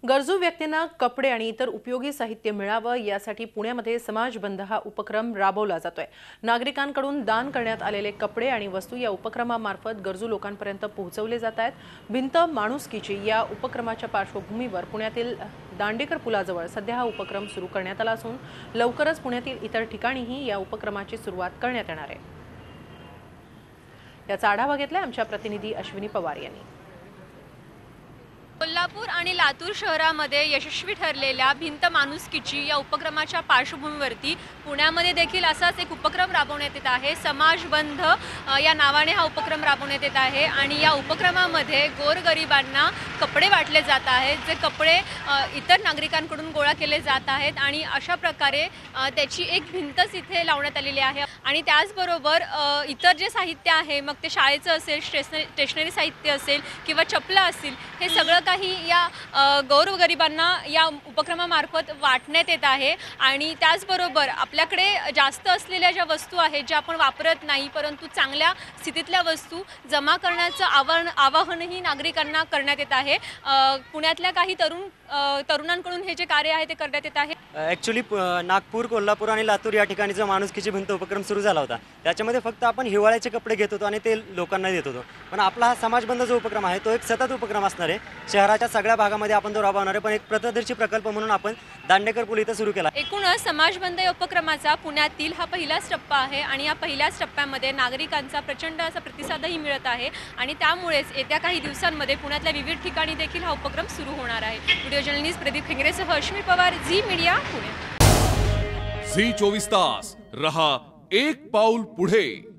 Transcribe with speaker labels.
Speaker 1: गरजू व्यक्तींना कपडे आणि इतर उपयोगी साहित्य मिळावं यासाठी पुण्यामध्ये समाज बंद हा उपक्रम राबवला जातोय। नागरिकांकडून दान करण्यात आलेले कपडे आणि वस्तू या उपक्रमामार्फत गरजू लोकांपर्यंत पोहोचवले जात आहेत। भिंत माणुसकीची या उपक्रमाच्या पार्श्वभूमीवर पुण्यातील दांडेकर पुलाजवळ सध्या हा उपक्रम सुरू करण्यात आला असून लवकरच पुण्यातील इतर ठिकाणीही या उपक्रमाची सुरुवात करण्यात येणार आहे। याचा आढावा घेतलाय आमच्या प्रतिनिधी अश्विनी पवार यांनी।
Speaker 2: कोल्हापूर आणि लातूर शहरामध्ये यशस्वी ठरलेल्या भिंत माणुसकीची या उपक्रमाच्या पार्श्वभूमीवरती पुण्यामध्ये देखील असाच एक उपक्रम राबवण्यात येत आहे। समाज बंध या नावाने हा उपक्रम राबवण्यात येत आहे आणि या उपक्रमामध्ये गोरगरिबांना कपडे वाटले जात आहेत, जे कपडे इतर नागरिकांकडून गोळा केले जात आहेत आणि अशा प्रकारे त्याची एक भिंतच इथे लावण्यात आलेली आहे। आणि त्याचबरोबर इतर जे साहित्य आहे, मग ते शाळेचं असेल, स्टेशनरी साहित्य असेल किंवा चपला असतील, हे सगळं काही या गोरगरिबांना या उपक्रमामार्फत वाटण्यात येत आहे। आणि त्याचबरोबर आपल्याकडे जास्त असलेल्या ज्या वस्तू आहेत, ज्या आपण वापरत नाही परंतु चांगल्या स्थितीतल्या वस्तू जमा करण्याचं आवाहनही नागरिकांना करण्यात येत आहे। पुण्यातल्या काही तरुणांकडून हे जे कार्य आहे ते करण्यात येत आहे।
Speaker 3: ॲक्च्युली नागपूर, कोल्हापूर आणि लातूर या ठिकाणी जो माणुसकीची भिंत उपक्रम सुरू झाला होता, त्याच्यामध्ये फक्त आपण हिवाळ्याचे कपडे घेत होतो आणि ते लोकांना देत होतो। पण आपला हा समाजबंध जो उपक्रम आहे तो एक सतत उपक्रम असणार आहे। शहराच्या सगळ्या भागामध्ये आपण तो राबवणार आहे, पण एक पथदर्शी प्रकल्प म्हणून आपण दांडेकर पूल इथं सुरू केला।
Speaker 2: एकूणच समाजबंध या उपक्रमाचा पुण्यातील हा पहिलाच टप्पा आहे आणि या पहिल्याच टप्प्यामध्ये नागरिकांचा प्रचंड असा प्रतिसादही मिळत आहे आणि त्यामुळेच येत्या काही दिवसांमध्ये पुण्यातल्या विविध ठिकाणी देखील हा उपक्रम सुरू होणार आहे। व्हिडिओ जर्नलिस्ट प्रदीप खेंगरेसह अश्विनी पवार, झी मीडिया, पुणे।
Speaker 4: झी 24 तास रहा एक पाऊल पुढे।